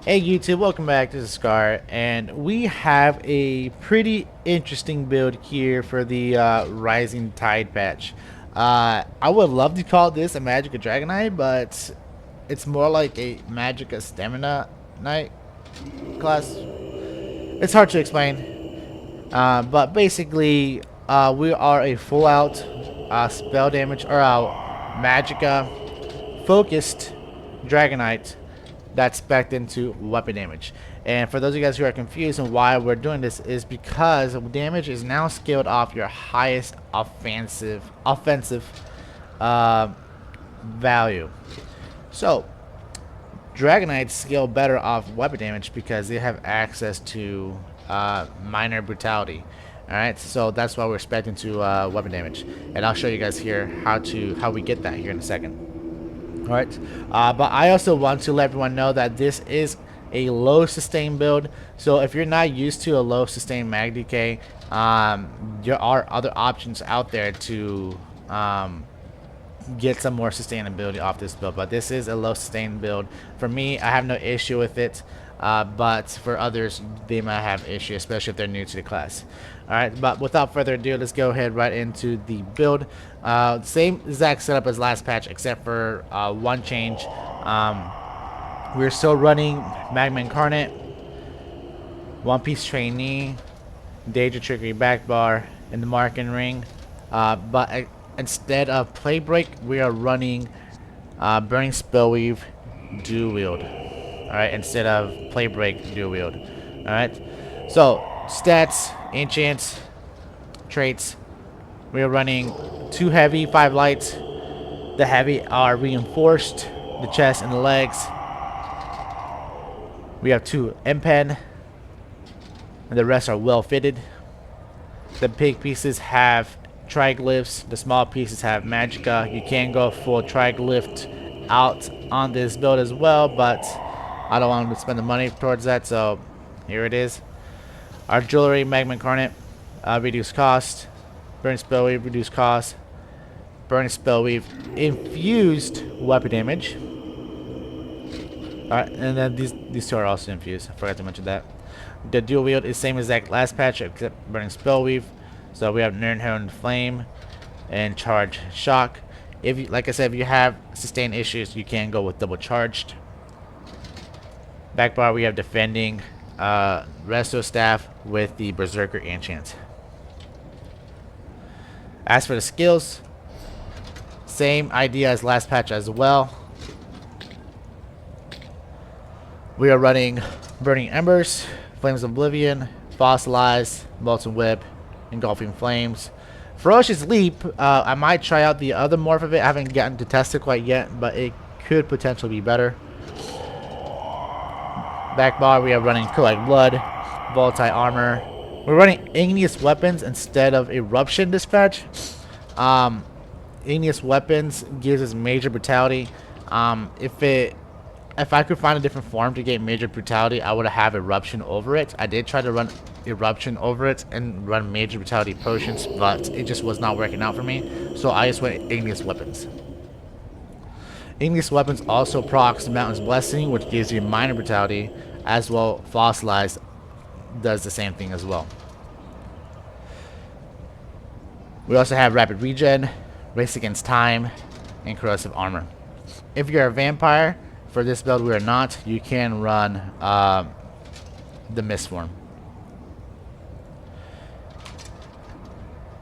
Hey YouTube, welcome back to the Scar, and we have a pretty interesting build here for the Rising Tide patch. I would love to call this a Magicka Dragonite, but it's more like a Magicka Stamina Knight class. It's hard to explain, but basically we are a full out spell damage or Magicka focused Dragonite that's spec'd into weapon damage. And for those of you guys who are confused on why we're doing this is because damage is now scaled off your highest offensive uh, value. So Dragonites scale better off weapon damage because they have access to minor brutality. Alright, so that's why we're expecting to weapon damage. And I'll show you guys here how we get that here in a second. Alright, but I also want to let everyone know that this is a low sustain build. So if you're not used to a low sustain mag decay, there are other options out there to get some more sustainability off this build. But this is a low sustain build. For me, I have no issue with it. But for others, they might have issue, especially if they're new to the class. Alright, but without further ado, let's go ahead right into the build. Same exact setup as last patch, except for one change. We're still running Magma Incarnate, One Piece Trainee, Danger Trickery Back Bar, and the Marking Ring. But instead of Play Break, we are running Burning Spellweave Dual Wield. Alright, instead of Play Break, Dual Wield. Alright, so stats, enchants, traits. We are running 2 heavy, 5 light. The heavy are reinforced, the chest and the legs. We have 2 M-Pen, and the rest are well fitted. The big pieces have triglyphs, the small pieces have Magicka. You can go full triglyph out on this build as well, but I don't want to spend the money towards that, so here it is. Our jewelry, Magma Incarnate, reduced cost. Burning Spellweave, reduced cost. Burning Spellweave, infused weapon damage. Alright, and then these two are also infused. I forgot to mention that. The dual wield is same exact last patch except Burning Spellweave. So we have Nirnhorn Flame and Charge Shock. If you, like I said, if you have sustained issues, you can go with double charged. Back bar, we have Defending Resto Staff with the Berserker enchant. As for the skills, same idea as last patch as well. We are running Burning Embers, Flames of Oblivion, Fossilize, Molten Whip, Engulfing Flames. Ferocious Leap, I might try out the other morph of it. I haven't gotten to test it quite yet, but it could potentially be better. Back bar, we are running Collect Blood, Voltite Armor. We're running Igneous Weapons instead of Eruption Dispatch. Igneous Weapons gives us major brutality. If I could find a different form to get major brutality, I would have Eruption over it. I did try to run Eruption over it and run major brutality potions, but it just was not working out for me. So I just went Igneous Weapons. Igneous Weapons also procs Mountain's Blessing, which gives you minor brutality, as well Fossilize does the same thing as well. We also have Rapid Regen, Race Against Time, and Corrosive Armor. If you're a vampire, for this build we are not, you can run the Mist form.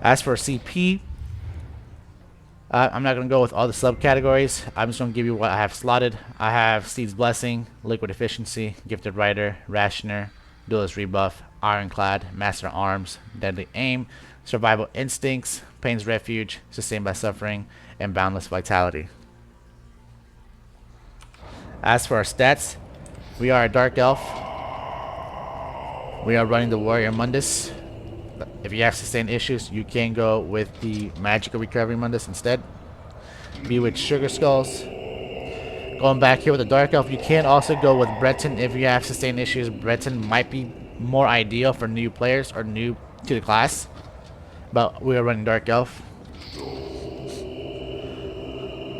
As for CP, I'm not going to go with all the subcategories. I'm just going to give you what I have slotted. I have Seed's Blessing, Liquid Efficiency, Gifted Rider, Rationer, Duelist Rebuff, Ironclad, Master Arms, Deadly Aim, Survival Instincts, Pain's Refuge, Sustained by Suffering, and Boundless Vitality. As for our stats, we are a Dark Elf. We are running the Warrior Mundus. If you have sustained issues, you can go with the Magical Recovery Mundus instead. Bewitched Sugar Skulls. Going back here with the Dark Elf, you can also go with Breton if you have sustained issues. Breton might be more ideal for new players or new to the class. But we are running Dark Elf.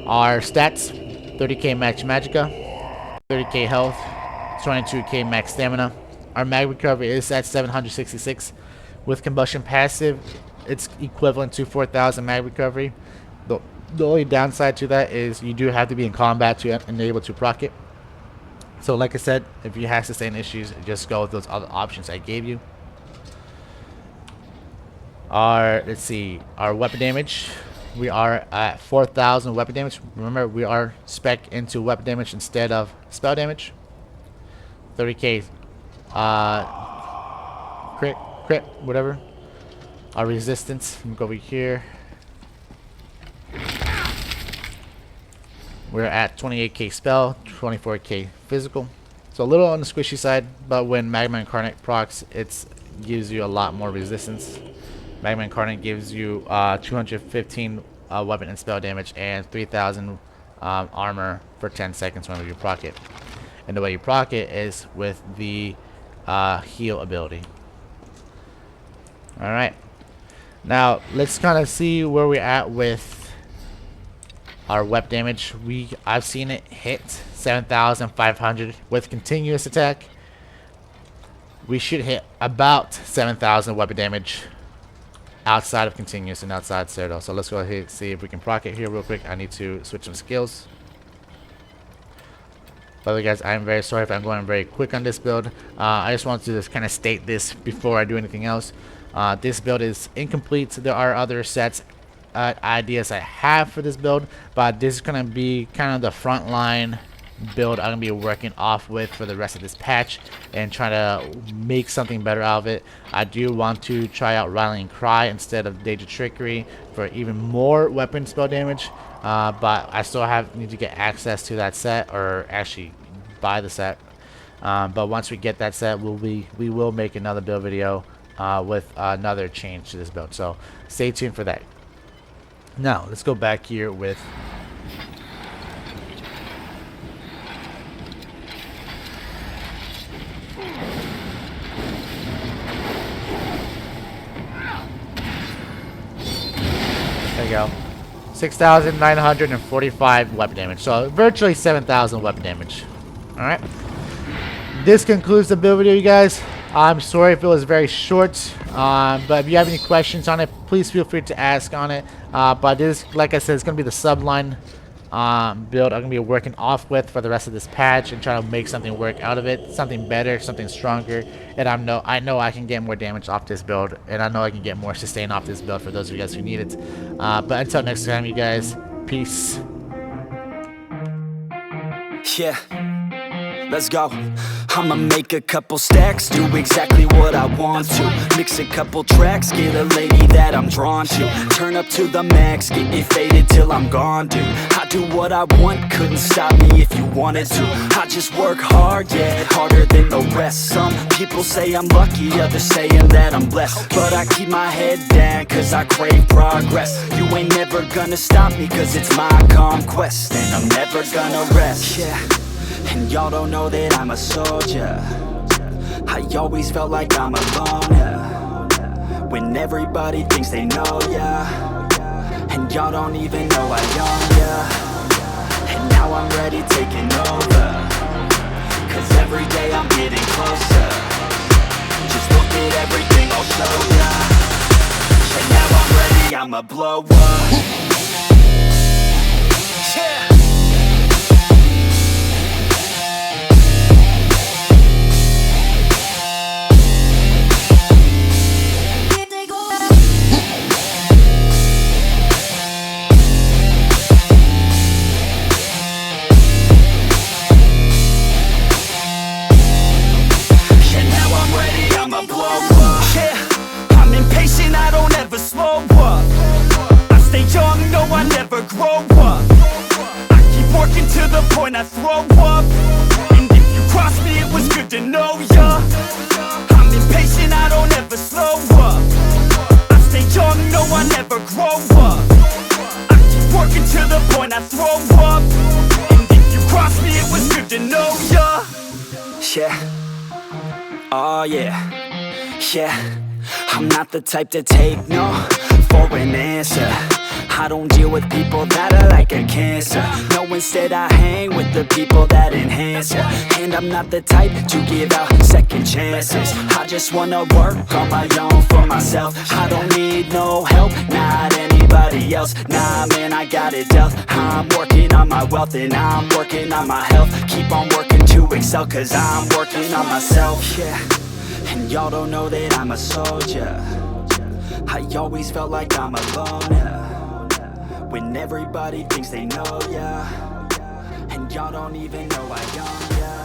Our stats, 30k max Magicka, 30k health, 22k max stamina. Our mag recovery is at 766. With combustion passive, it's equivalent to 4,000 mag recovery. The only downside to that is you do have to be in combat to enable to proc it. So like I said, if you have sustained issues, just go with those other options I gave you. Let's see, our weapon damage. We are at 4,000 weapon damage. Remember, we are spec into weapon damage instead of spell damage. 30k crit, whatever. Our resistance, let me go over here. We're at 28k spell, 24k physical. So a little on the squishy side, but when Magma Incarnate procs, it gives you a lot more resistance. Magma Incarnate gives you 215 weapon and spell damage and 3,000 armor for 10 seconds whenever you proc it. And the way you proc it is with the heal ability. Alright. Now, let's kind of see where we're at with our weapon damage. I've seen it hit 7,500 with continuous attack. We should hit about 7,000 weapon damage outside of continuous and outside Citadel. So let's go ahead and see if we can proc it here real quick. I need to switch some skills. By the way, guys, I'm very sorry if I'm going very quick on this build. I just want to just kind of state this before I do anything else. This build is incomplete. There are other sets, ideas I have for this build, but this is going to be kind of the front line build I'm going to be working off with for the rest of this patch and try to make something better out of it. I do want to try out Rallying Cry instead of Danger Trickery for even more weapon spell damage, but I still need to get access to that set, or actually buy the set. But once we get that set, we will make another build video with another change to this build, so stay tuned for that. Now let's go back here with there you go. 6,945 weapon damage. So virtually 7,000 weapon damage. Alright. This concludes the build video, you guys. I'm sorry if it was very short. But if you have any questions on it, please feel free to ask on it. But this, like I said, it's going to be the subline build I'm going to be working off with for the rest of this patch and trying to make something work out of it. Something better, something stronger. And I know I can get more damage off this build. And I know I can get more sustain off this build for those of you guys who need it. But until next time, you guys, peace. Yeah, let's go. I'ma make a couple stacks, do exactly what I want to. Mix a couple tracks, get a lady that I'm drawn to. Turn up to the max, get it faded till I'm gone, dude. I do what I want, couldn't stop me if you wanted to. I just work hard, yeah, harder than the rest. Some people say I'm lucky, others saying that I'm blessed. But I keep my head down, cause I crave progress. You ain't never gonna stop me, cause it's my conquest. And I'm never gonna rest, yeah. And y'all don't know that I'm a soldier. I always felt like I'm alone, yeah. When everybody thinks they know, yeah. And y'all don't even know I own, yeah. And now I'm ready taking over, cause every day I'm getting closer. Just look at everything I'll show ya. And now I'm ready, I'ma blow up. Yeah. I throw up, and if you cross me, it was good to know ya. I'm impatient, I don't ever slow up. I stay young, no, I never grow up. I keep working to the point I throw up, and if you cross me, it was good to know ya. Yeah, oh yeah, yeah. I'm not the type to take no for an answer. I don't deal with people that are like a cancer. No, instead I hang with the people that enhance ya. And I'm not the type to give out second chances. I just wanna work on my own for myself. I don't need no help, not anybody else. Nah, man, I got it dealt. I'm working on my wealth and I'm working on my health. Keep on working to excel, cause I'm working on myself, yeah. And y'all don't know that I'm a soldier. I always felt like I'm alone, yeah. When everybody thinks they know, yeah. And y'all don't even know I am, yeah.